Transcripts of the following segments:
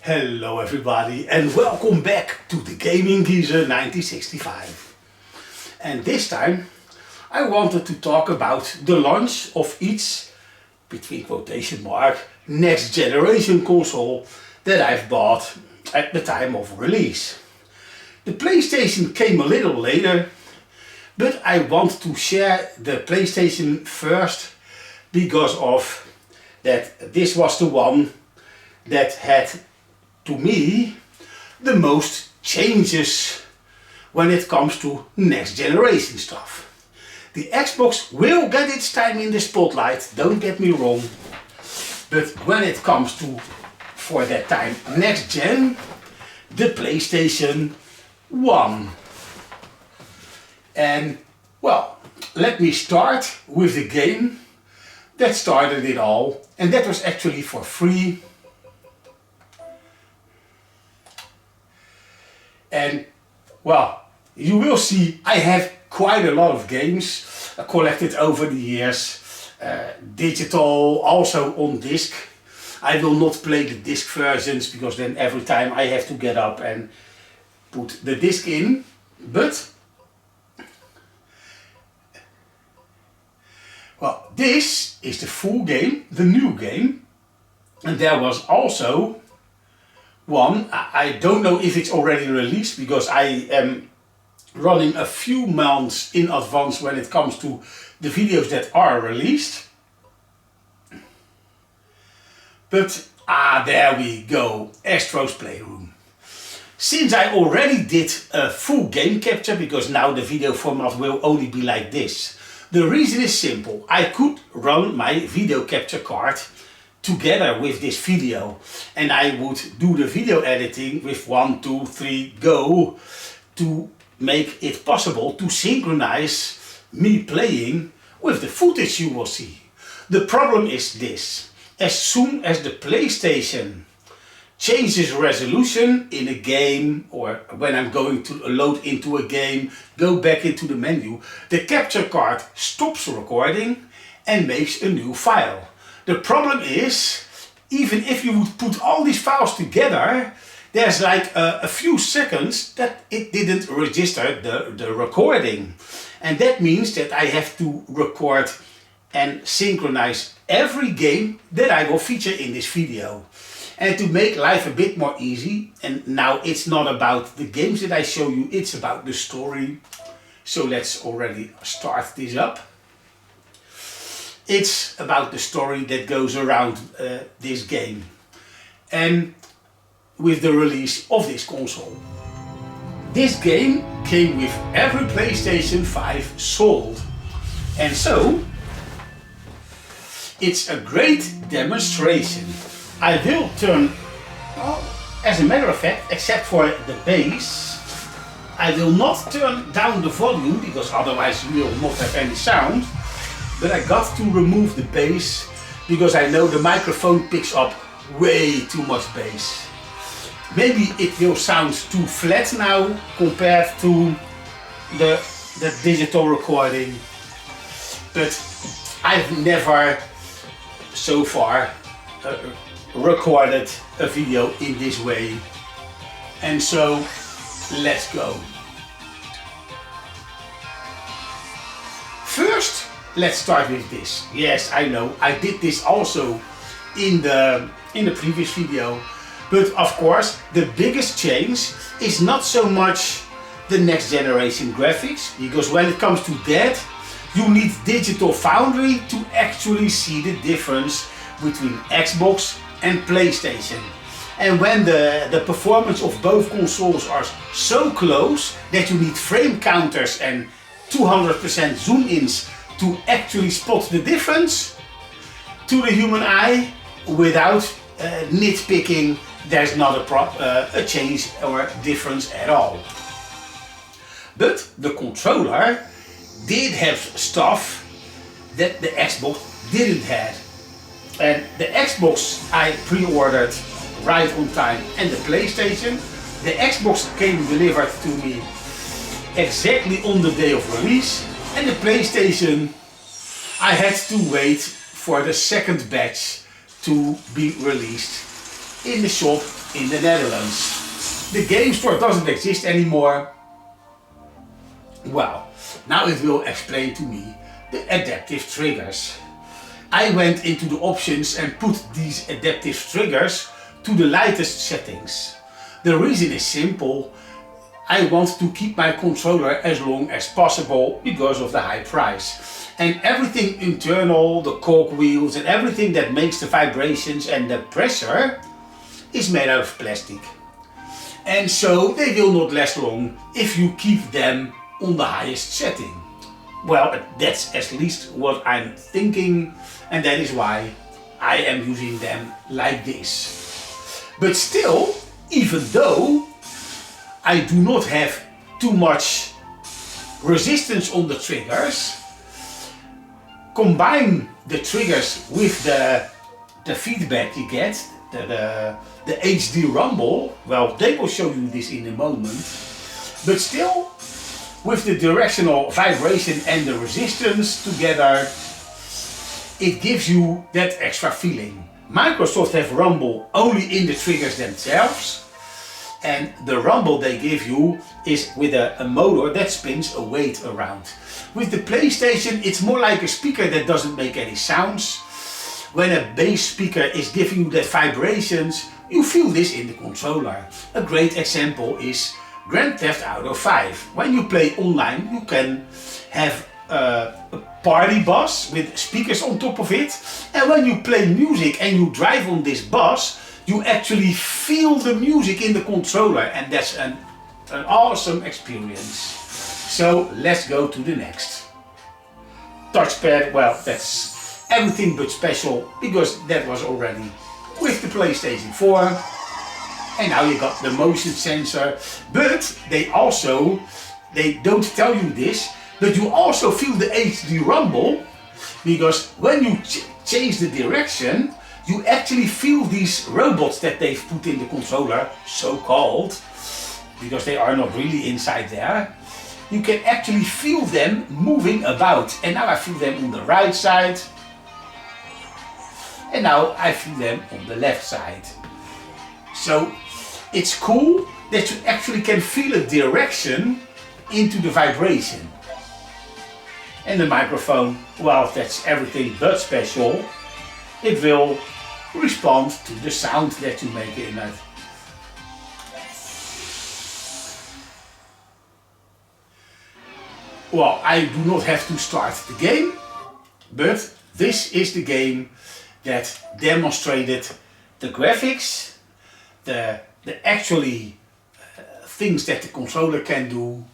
Hello everybody and welcome back to the Gaming Geezer 1965. And this time I wanted to talk about the launch of each, between quotation mark, next generation console that I've bought at the time of release. The PlayStation came a little later, but I want to share the PlayStation first because of that this was the one that had, to me, the most changes when it comes to next generation stuff. The Xbox will get its time in the spotlight, don't get me wrong, but when it comes to, for that time, next gen, the PlayStation 1. And well, let me start with the game that started it all, and that was actually for free. And well, you will see I have quite a lot of games collected over the years, digital, also on disc. I will not play the disc versions because then every time I have to get up and put the disc in, but well, this is the full game, the new game, and there was also one. I don't know if it's already released because I am running a few months in advance when it comes to the videos that are released. But there we go, Astro's Playroom. Since I already did a full game capture, because now the video format will only be like this, the reason is simple. I could run my video capture card together with this video and I would do the video editing with 1, 2, 3, go to make it possible to synchronize me playing with the footage you will see. The problem is this: as soon as the PlayStation changes resolution in a game, or when I'm going to load into a game, go back into the menu, the capture card stops recording and makes a new file. The problem is, even if you would put all these files together, there's like a few seconds that it didn't register the recording. And that means that I have to record and synchronize every game that I will feature in this video. And to make life a bit more easy, and now it's not about the games that I show you, it's about the story. So let's already start this up. It's about the story that goes around this game and with the release of this console. This game came with every PlayStation 5 sold, and so it's a great demonstration. I will turn, well, as a matter of fact, except for the bass, I will not turn down the volume because otherwise you will not have any sound. But I got to remove the bass because I know the microphone picks up way too much bass. Maybe it will sound too flat now compared to the digital recording, but I've never so far recorded a video in this way, and so let's go. First, let's start with this. Yes, I know, I did this also in the previous video, but of course the biggest change is not so much the next generation graphics, because when it comes to that, you need Digital Foundry to actually see the difference between Xbox and PlayStation. And when the performance of both consoles are so close that you need frame counters and 200% zoom ins to actually spot the difference to the human eye without nitpicking, there's not a change or difference at all. But the controller did have stuff that the Xbox didn't have. And the Xbox I pre-ordered right on time, and the PlayStation, the Xbox came delivered to me exactly on the day of release, and the PlayStation I had to wait for the second batch to be released in the shop in the Netherlands. The game store doesn't exist anymore. Well, now it will explain to me the adaptive triggers. I went into the options and put these adaptive triggers to the lightest settings. The reason is simple. I want to keep my controller as long as possible because of the high price. And everything internal, the cog wheels and everything that makes the vibrations and the pressure is made out of plastic. And so they will not last long if you keep them on the highest setting. Well, that's at least what I'm thinking, and that is why I am using them like this. But still, even though I do not have too much resistance on the triggers, combine the triggers with the feedback you get, the HD rumble. Well, they will show you this in a moment. But still, with the directional vibration and the resistance together, it gives you that extra feeling. Microsoft have rumble only in the triggers themselves, and the rumble they give you is with a motor that spins a weight around. With the PlayStation, it's more like a speaker that doesn't make any sounds. When a bass speaker is giving you that vibrations, you feel this in the controller. A great example is Grand Theft Auto 5. When you play online, you can have a party bus with speakers on top of it, and when you play music and you drive on this bus, you actually feel the music in the controller, and that's an awesome experience. So let's go to the next. Touchpad, well, that's everything but special because that was already with the PlayStation 4. And now you got the motion sensor, but they don't tell you this, but you also feel the HD rumble, because when you change the direction, you actually feel these robots that they've put in the controller, so-called, because they are not really inside there. You can actually feel them moving about, and now I feel them on the right side, and now I feel them on the left side. So it's cool that you actually can feel a direction into the vibration. And the microphone, well, that's everything but special. It will respond to the sound that you make in it. Well, I do not have to start the game, but this is the game that demonstrated the graphics, the actually things that the controller can do.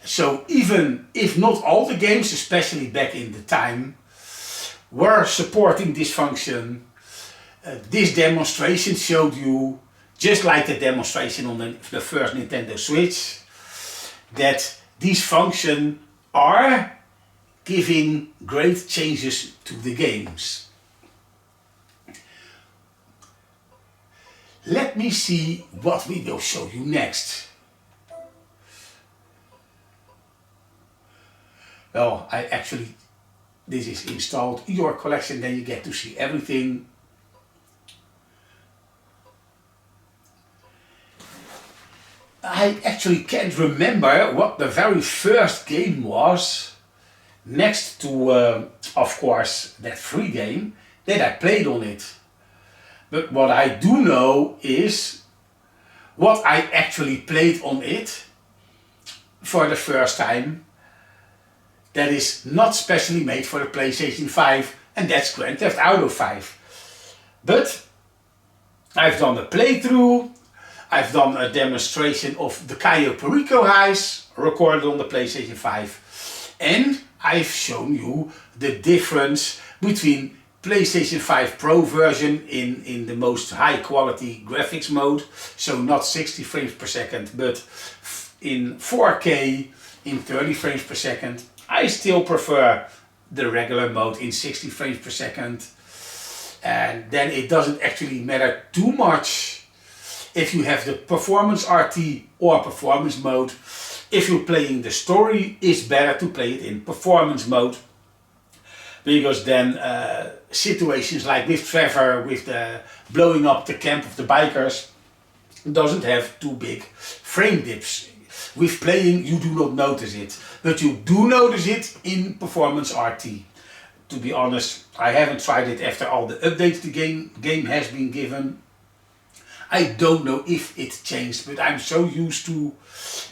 So even if not all the games, especially back in the time, were supporting this function, this demonstration showed you, just like the demonstration on the first Nintendo Switch, that these functions are giving great changes to the games. Let me see what we will show you next. Well, this is installed in your collection, then you get to see everything. I actually can't remember what the very first game was, next to, of course, that free game that I played on it. But what I do know is what I actually played on it for the first time. That is not specially made for the PlayStation 5, and that's Grand Theft Auto 5. But I've done a playthrough, I've done a demonstration of the Cayo Perico heist recorded on the PlayStation 5, and I've shown you the difference between PlayStation 5 Pro version in the most high quality graphics mode, so not 60 frames per second, but in 4K in 30 frames per second. I still prefer the regular mode in 60 frames per second, and then it doesn't actually matter too much if you have the performance RT or performance mode. If you're playing the story, it's better to play it in performance mode. because then situations like with Trevor, with the blowing up the camp of the bikers, doesn't have too big frame dips. With playing you do not notice it, but you do notice it in Performance RT. To be honest, I haven't tried it after all the updates the game has been given. I don't know if it changed, but I'm so used to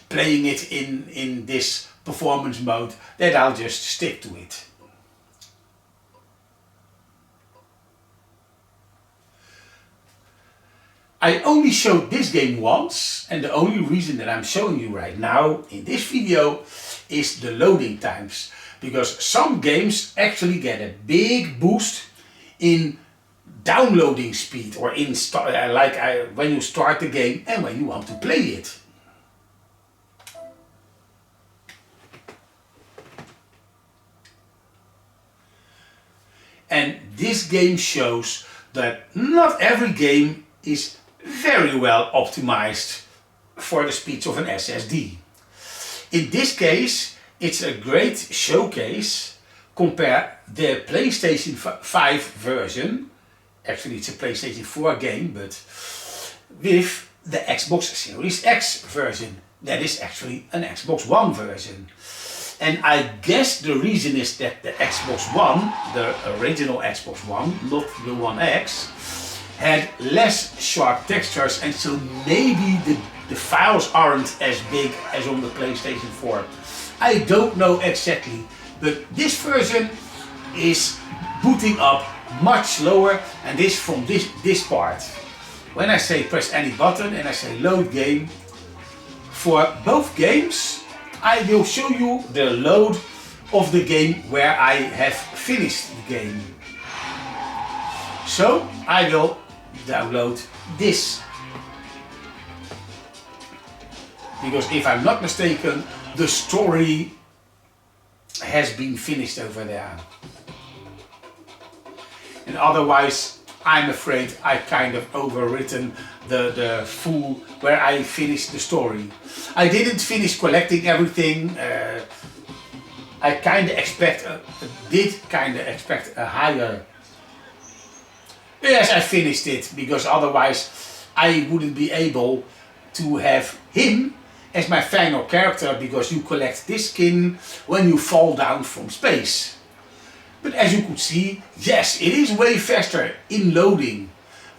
playing it in this performance mode that I'll just stick to it. I only showed this game once, and the only reason that I'm showing you right now in this video is the loading times. Because some games actually get a big boost in downloading speed, or in when you start the game and when you want to play it. And this game shows that not every game is very well optimized for the speeds of an SSD. In this case, it's a great showcase. Compare the PlayStation 5 version, actually it's a PlayStation 4 game, but with the Xbox Series X version. That is actually an Xbox One version. And I guess the reason is that the Xbox One, the original Xbox One, not the One X, had less sharp textures, and so maybe the files aren't as big as on the PlayStation 4. I don't know exactly, but this version is booting up much slower, and this from this part. When I say press any button and I say load game, for both games I will show you the load of the game where I have finished the game. So I will download this. Because if I'm not mistaken, the story has been finished over there. And otherwise, I'm afraid I kind of overwritten the full where I finished the story. I didn't finish collecting everything. I did kind of expect a higher. Yes, I finished it, because otherwise I wouldn't be able to have him as my final character, because you collect this skin when you fall down from space. But as you could see, yes, it is way faster in loading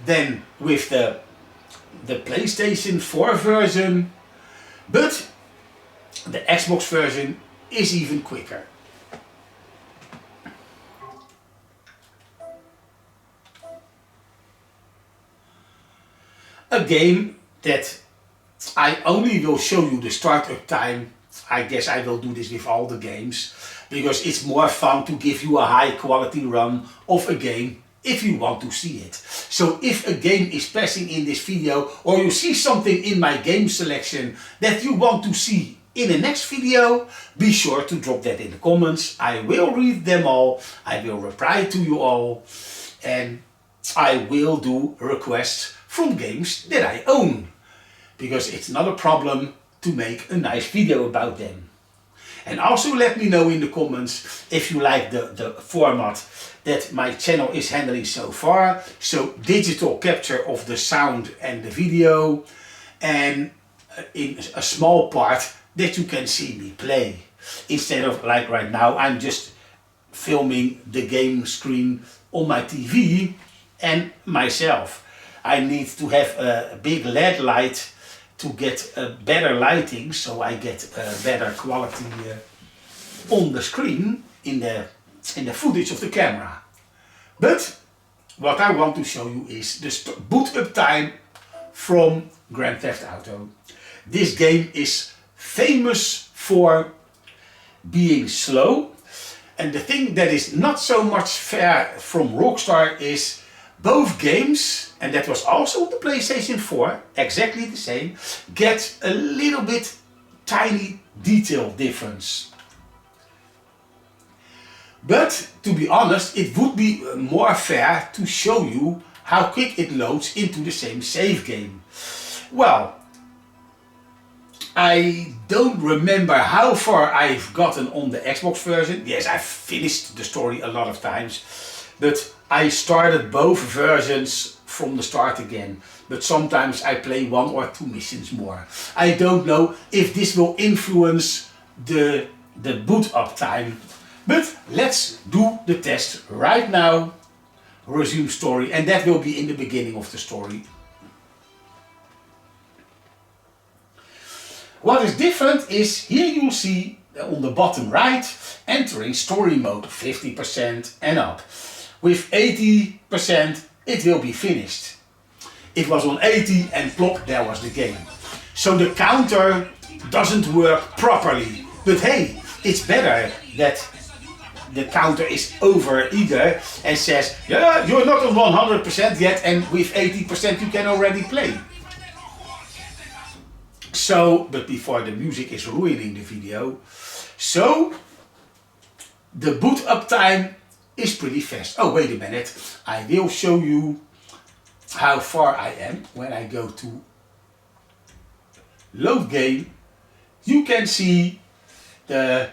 than with the PlayStation 4 version, but the Xbox version is even quicker. A game that I only will show you the startup time. I guess I will do this with all the games, because it's more fun to give you a high quality run of a game if you want to see it. So if a game is passing in this video, or you see something in my game selection that you want to see in the next video, be sure to drop that in the comments. I will read them all, I will reply to you all, and I will do requests from games that I own, because it's not a problem to make a nice video about them. And also let me know in the comments if you like the format that my channel is handling so far. So digital capture of the sound and the video, and in a small part that you can see me play. Instead of like right now, I'm just filming the game screen on my TV and myself. I need to have a big LED light to get a better lighting, so I get a better quality on the screen in the footage of the camera. But what I want to show you is the boot up time from Grand Theft Auto. This game is famous for being slow, and the thing that is not so much fair from Rockstar is both games, and that was also the PlayStation 4, exactly the same, get a little bit tiny detail difference. But to be honest, it would be more fair to show you how quick it loads into the same save game. Well, I don't remember how far I've gotten on the Xbox version. Yes, I've finished the story a lot of times, but I started both versions from the start again. But sometimes I play 1 or 2 missions more. I don't know if this will influence the boot up time, but let's do the test right now. Resume story, and that will be in the beginning of the story. What is different is here you'll see on the bottom right, entering story mode 50% and up. With 80% it will be finished. It was on 80 and plop, there was the game. So the counter doesn't work properly. But hey, it's better that the counter is over eager and says, yeah, you're not on 100% yet, and with 80% you can already play. So, but before the music is ruining the video, so the boot up time is pretty fast. Oh, wait a minute, I will show you how far I am. When I go to load game, you can see the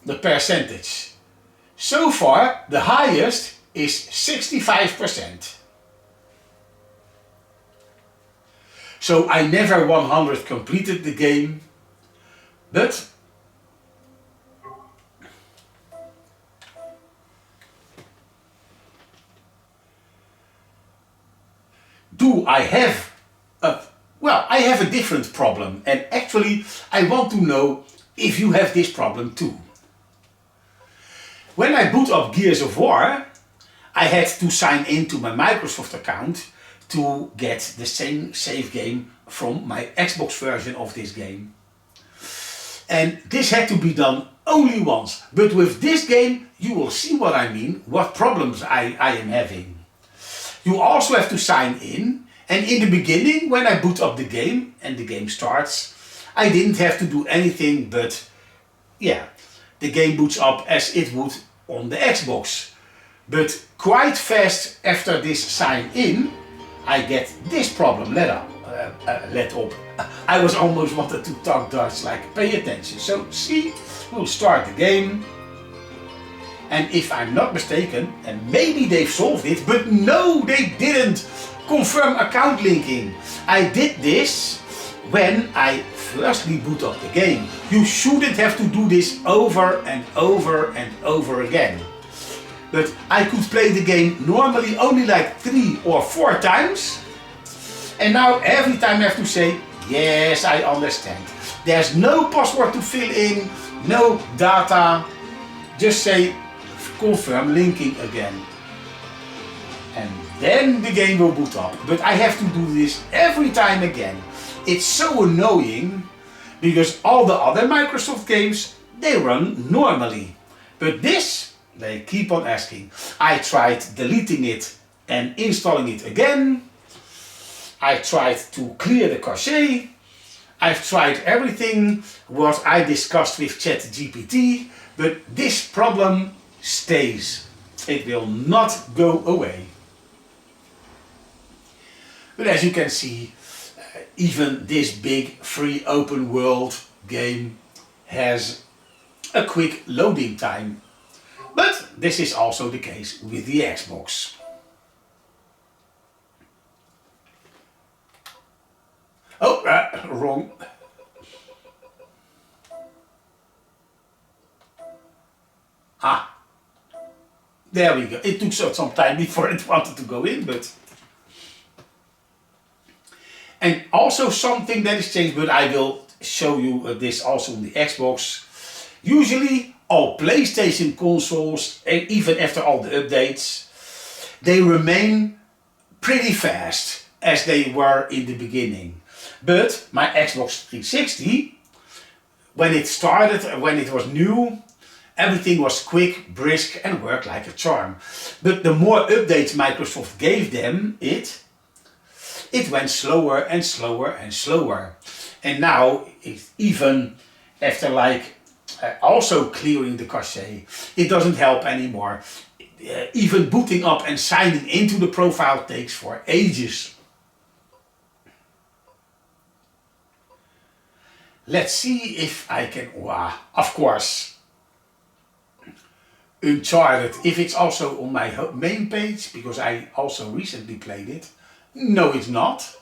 percentage. So far, the highest is 65%. So I never 100 completed the game, but do I have I have a different problem, and actually I want to know if you have this problem too. When I boot up Gears of War, I had to sign into my Microsoft account to get the same save game from my Xbox version of this game. And this had to be done only once. But with this game, you will see what I mean, what problems I am having. You also have to sign in. And in the beginning, when I boot up the game and the game starts, I didn't have to do anything but, yeah, the game boots up as it would on the Xbox. But quite fast after this sign in, I get this problem. Let up. I was almost wanted to talk Dutch, like pay attention. So see, we'll start the game. And if I'm not mistaken, and maybe they've solved it, but no, they didn't. Confirm account linking. I did this when I firstly boot up the game. You shouldn't have to do this over and over and over again. But I could play the game normally only like 3 or 4 times. And now every time I have to say, yes, I understand. There's no password to fill in, no data. Just say, confirm linking again. And then the game will boot up. But I have to do this every time again. It's so annoying because all the other Microsoft games, they run normally. But this, they keep on asking. I tried deleting it and installing it again. I tried to clear the cache. I've tried everything what I discussed with ChatGPT, but this problem stays. It will not go away. But as you can see, even this big free open world game has a quick loading time. But this is also the case with the Xbox. Oh, wrong. Ah, there we go. It took some time before it wanted to go in, but... And also something that is changed, but I will show you this also on the Xbox. Usually all PlayStation consoles, and even after all the updates, they remain pretty fast as they were in the beginning. But my Xbox 360, when it started, when it was new, everything was quick, brisk and worked like a charm. But the more updates Microsoft gave them, it went slower and slower and slower. And now, even after also clearing the cache, it doesn't help anymore. Even booting up and signing into the profile takes for ages. Let's see if I can, wow, of course, Uncharted, if it's also on my main page, because I also recently played it. No, it's not.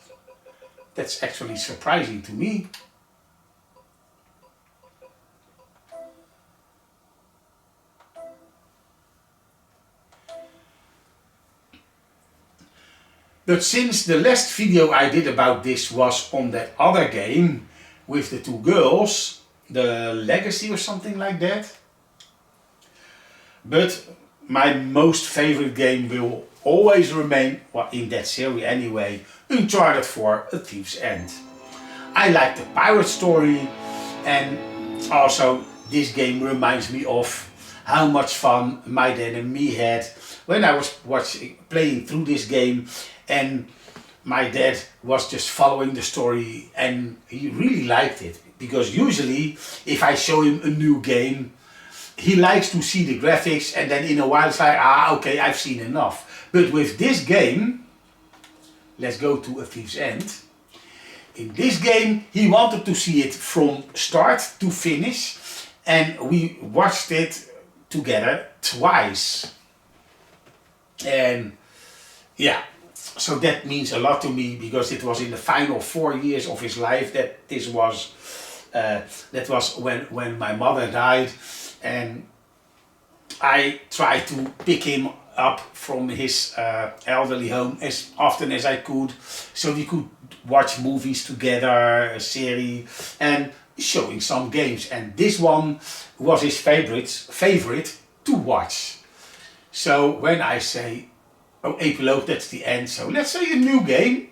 That's actually surprising to me. But since the last video I did about this was on that other game with the two girls, the Legacy or something like that. But my most favorite game will always remain, well, in that series anyway, Uncharted 4: A Thief's End. I like the pirate story, and also this game reminds me of how much fun my dad and me had when I was playing through this game, and my dad was just following the story and he really liked it, because usually if I show him a new game, he likes to see the graphics and then in a while it's like, okay, I've seen enough. But with this game, let's go to A Thief's End. In this game, he wanted to see it from start to finish, and we watched it together twice. And yeah, so that means a lot to me, because it was in the final 4 years of his life that this was. That was when my mother died, and I tried to pick him up from his elderly home as often as I could, so we could watch movies together, a series, and showing some games. And this one was his favorite to watch. So when I say, oh, epilogue, that's the end. So let's say a new game.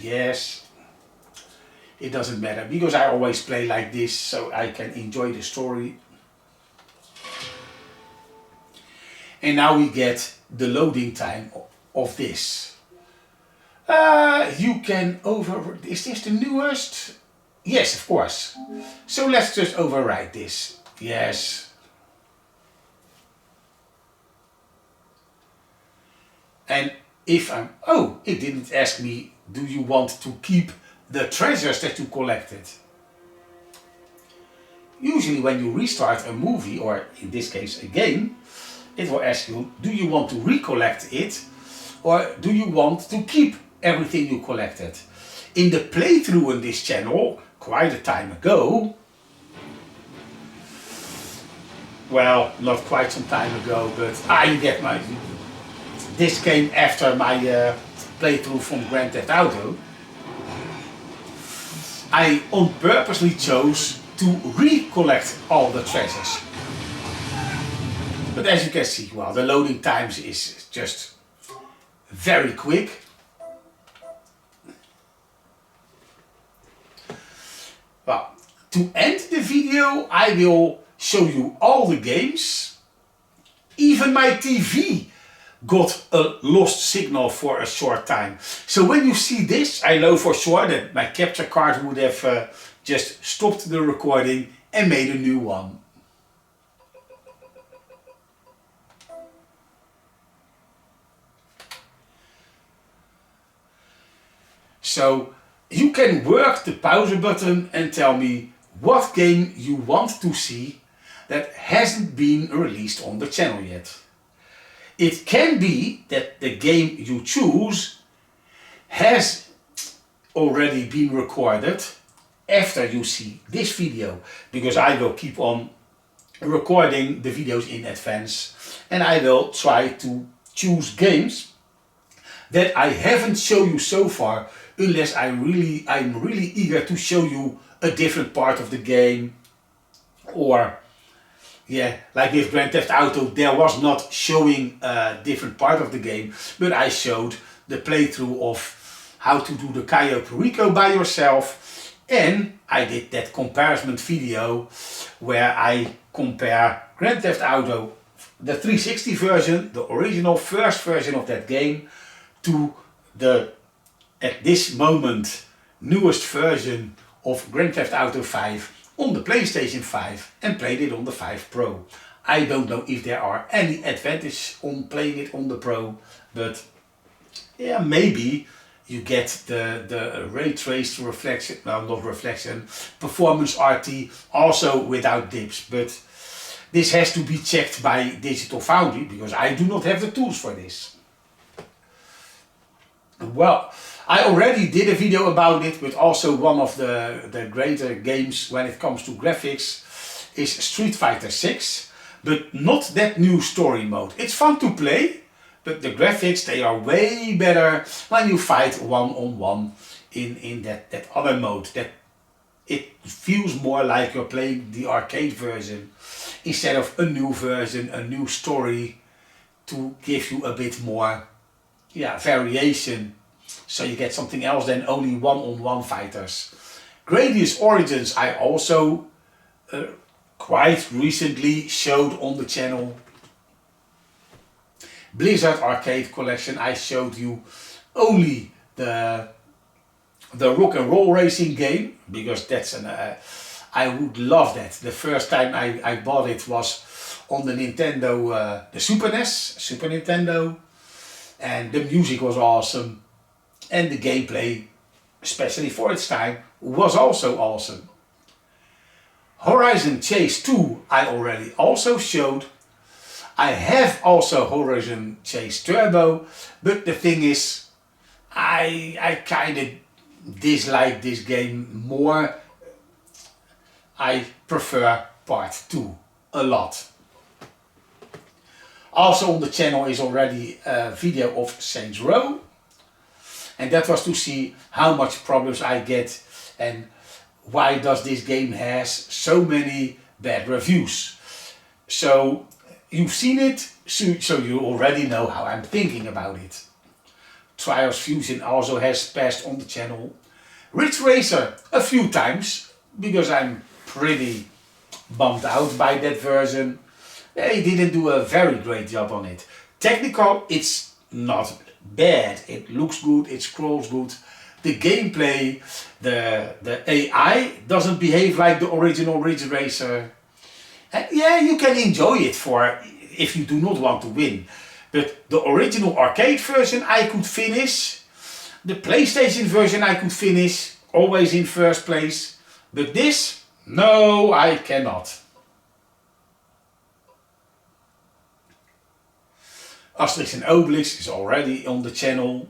Yes. It doesn't matter, because I always play like this, so I can enjoy the story. And now we get the loading time of this. You can is this the newest? Yes, of course. So let's just override this. Yes. And if I'm, oh, it didn't ask me, do you want to keep the treasures that you collected? Usually when you restart a movie, or in this case a game, it will ask you, do you want to recollect it, or do you want to keep everything you collected? In the playthrough on this channel, quite a time ago, well, not quite some time ago, but you get my, this came after my playthrough from Grand Theft Auto. I on purposely chose to recollect all the treasures. But as you can see, well, the loading times is just very quick. Well, to end the video, I will show you all the games. Even my TV got a lost signal for a short time. So when you see this, I know for sure that my capture card would have just stopped the recording and made a new one. So you can work the pause button and tell me what game you want to see that hasn't been released on the channel yet. It can be that the game you choose has already been recorded after you see this video, because I will keep on recording the videos in advance, and I will try to choose games that I haven't shown you so far, unless I'm really eager to show you a different part of the game. Or yeah, like with Grand Theft Auto, there was not showing a different part of the game, but I showed the playthrough of how to do the Cayo Perico by yourself, and I did that comparison video where I compare Grand Theft Auto, the 360 version, the original first version of that game, to the, at this moment, newest version of Grand Theft Auto 5 on the PlayStation 5, and played it on the 5 Pro. I don't know if there are any advantages on playing it on the Pro, but yeah, maybe you get the ray traced reflection, no, not reflection, performance RT, also without dips. But this has to be checked by Digital Foundry because I do not have the tools for this. Well, I already did a video about it, but also one of the greater games when it comes to graphics is Street Fighter 6, but not that new story mode. It's fun to play, but the graphics, they are way better when you fight one-on-one in that other mode. That it feels more like you're playing the arcade version instead of a new version, a new story to give you a bit more variation. So you get something else than only one-on-one fighters. Gradius Origins I also quite recently showed on the channel. Blizzard Arcade Collection, I showed you only the rock and roll racing game, because that's I would love that. The first time I bought it was on the Nintendo, the Super Nintendo, and the music was awesome, and the gameplay, especially for its time, was also awesome. Horizon Chase 2 I already also showed. I have also Horizon Chase Turbo, but the thing is, I kind of dislike this game more. I prefer part 2 a lot. Also on the channel is already a video of Saints Row, and that was to see how much problems I get and why does this game has so many bad reviews. So you've seen it, so you already know how I'm thinking about it. Trials Fusion also has passed on the channel. Ridge Racer a few times, because I'm pretty bummed out by that version. They didn't do a very great job on it. Technical, it's not bad. It looks good, it scrolls good. The gameplay, the AI doesn't behave like the original Ridge Racer. And yeah, you can enjoy it if you do not want to win. But the original arcade version I could finish. The PlayStation version I could finish, always in first place. But this, no, I cannot. Asterix and Obelix is already on the channel.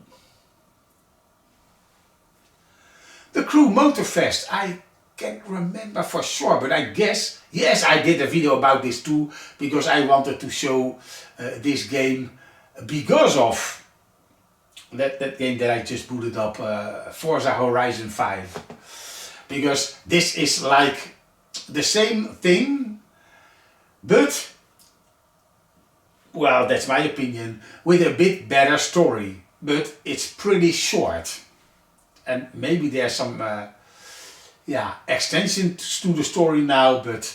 The Crew Motorfest, I can't remember for sure, but I guess, yes, I did a video about this too, because I wanted to show this game because of that game that I just booted up, Forza Horizon 5. Because this is like the same thing, but, well, that's my opinion, with a bit better story. But it's pretty short. And maybe there's some extensions to the story now, but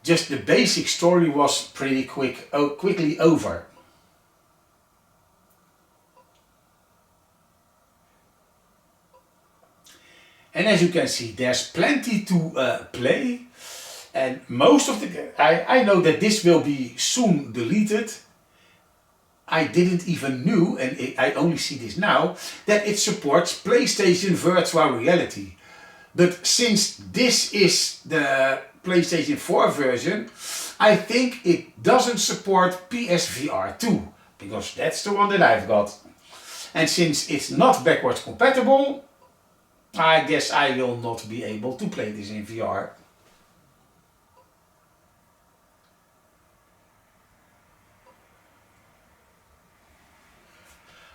just the basic story was pretty quickly over. And as you can see, there's plenty to play, and most of the I know that this will be soon deleted. I didn't even knew, and I only see this now, that it supports PlayStation Virtual Reality. But since this is the PlayStation 4 version, I think it doesn't support PSVR 2, because that's the one that I've got. And since it's not backwards compatible, I guess I will not be able to play this in VR.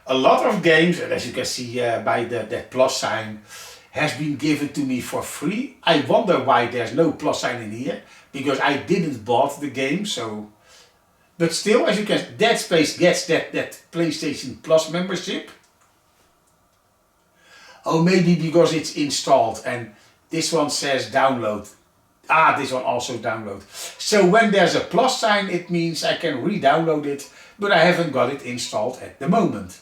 A lot of games, and as you can see by that plus sign, has been given to me for free. I wonder why there's no plus sign in here, because I didn't bought the game, so... But still, as you can see, Dead Space gets that PlayStation Plus membership. Oh, maybe because it's installed, and this one says download. Ah, this one also download. So when there's a plus sign, it means I can re-download it, but I haven't got it installed at the moment.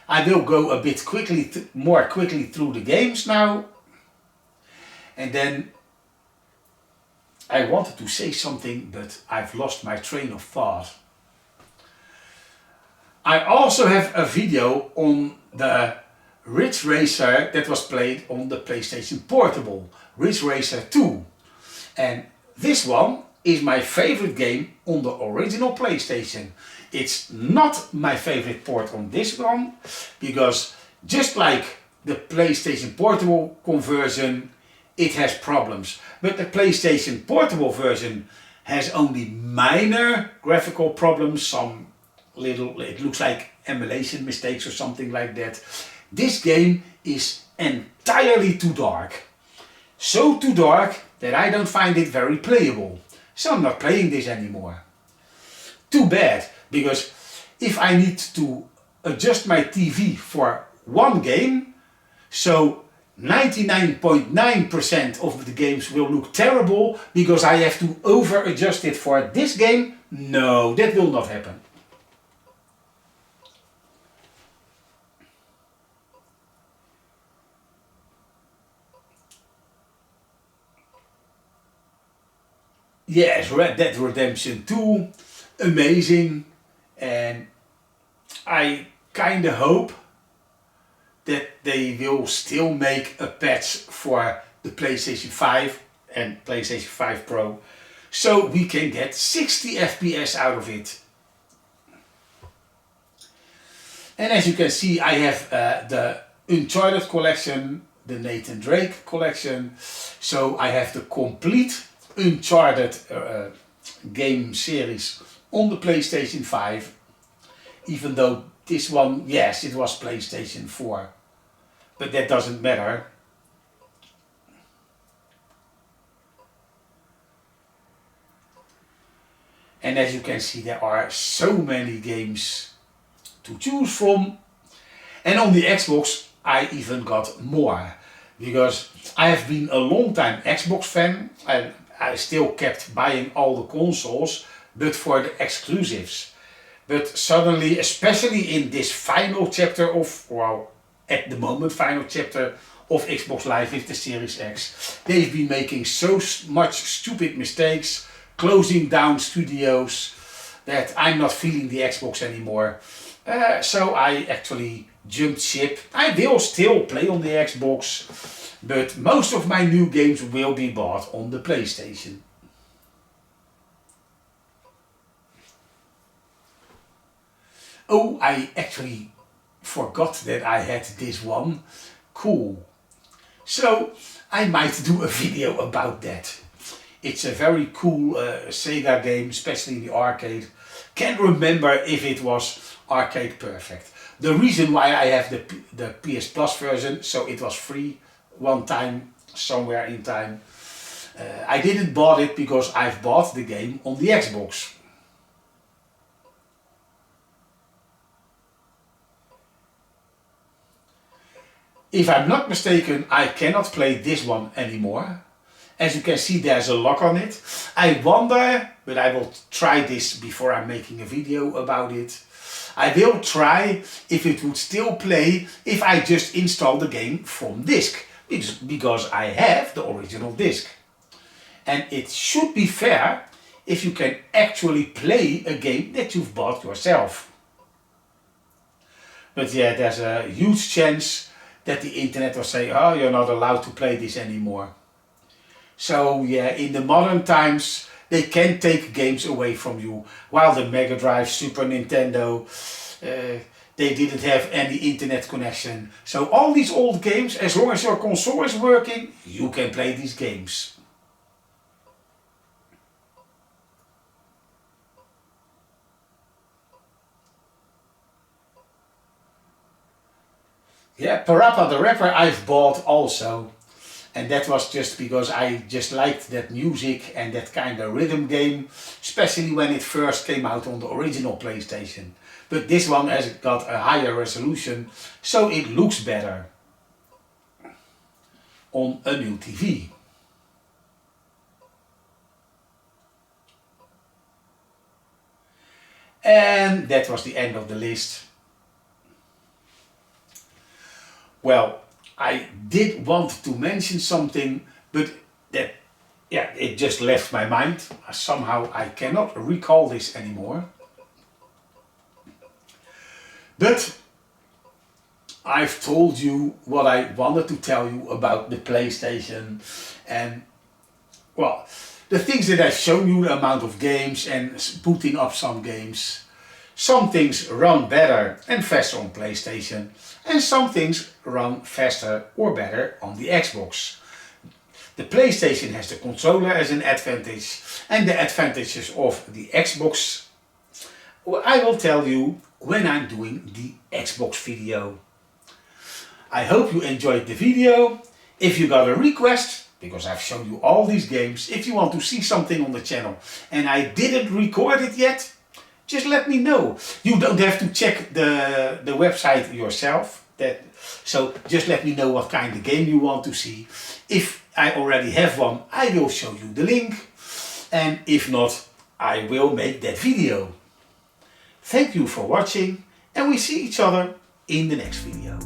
I will go a bit more quickly through the games now. And then I wanted to say something, but I've lost my train of thought. I also have a video on the Ridge Racer that was played on the PlayStation Portable, Ridge Racer 2. And this one is my favorite game on the original PlayStation. It's not my favorite port on this one, because just like the PlayStation Portable conversion, it has problems. But the PlayStation Portable version has only minor graphical problems, some little, it looks like emulation mistakes or something like that. This game is entirely too dark. So too dark that I don't find it very playable. So I'm not playing this anymore. Too bad, because if I need to adjust my TV for one game, so 99.9% of the games will look terrible because I have to over adjust it for this game, no, that will not happen. Yes, Red Dead Redemption 2, amazing, and I kinda hope that they will still make a patch for the PlayStation 5 and PlayStation 5 Pro, so we can get 60 FPS out of it. And as you can see, I have the Uncharted collection, the Nathan Drake collection, so I have the complete Uncharted game series on the PlayStation 5, even though this one, yes, it was PlayStation 4, but that doesn't matter. And as you can see, there are so many games to choose from, and on the Xbox I even got more, because I have been a long time Xbox fan and I still kept buying all the consoles, but for the exclusives. But suddenly, especially in this final chapter of, well, at the moment final chapter of Xbox Live with the Series X, they've been making so much stupid mistakes, closing down studios, that I'm not feeling the Xbox anymore. So I actually jumped ship. I will still play on the Xbox, but most of my new games will be bought on the PlayStation. Oh, I actually forgot that I had this one. Cool. So I might do a video about that. It's a very cool Sega game, especially in the arcade. Can't remember if it was arcade perfect. The reason why I have the PS Plus version, so it was free one time, somewhere in time. I didn't bought it because I've bought the game on the Xbox. If I'm not mistaken, I cannot play this one anymore. As you can see, there's a lock on it. I wonder, but I will try this before I'm making a video about it. I will try if it would still play if I just install the game from disk, because I have the original disc. And it should be fair if you can actually play a game that you've bought yourself. But yeah, there's a huge chance that the internet will say, oh, you're not allowed to play this anymore. So yeah, in the modern times, they can take games away from you. While the Mega Drive, Super Nintendo, they didn't have any internet connection. So all these old games, as long as your console is working, you can play these games. Yeah, Parappa the Rapper I've bought also. And that was just because I just liked that music and that kind of rhythm game, especially when it first came out on the original PlayStation. But this one has got a higher resolution, so it looks better on a new TV. And that was the end of the list. Well, I did want to mention something, but that, yeah, it just left my mind. Somehow I cannot recall this anymore. But I've told you what I wanted to tell you about the PlayStation, and well, the things that I've shown you, the amount of games and booting up some games. Some things run better and faster on PlayStation, and some things run faster or better on the Xbox. The PlayStation has the controller as an advantage, and the advantages of the Xbox I will tell you when I'm doing the Xbox video. I hope you enjoyed the video. If you got a request, because I've shown you all these games, if you want to see something on the channel and I didn't record it yet, just let me know. You don't have to check the website yourself. So just let me know what kind of game you want to see. If I already have one, I will show you the link. And if not, I will make that video. Thank you for watching, and we see each other in the next video.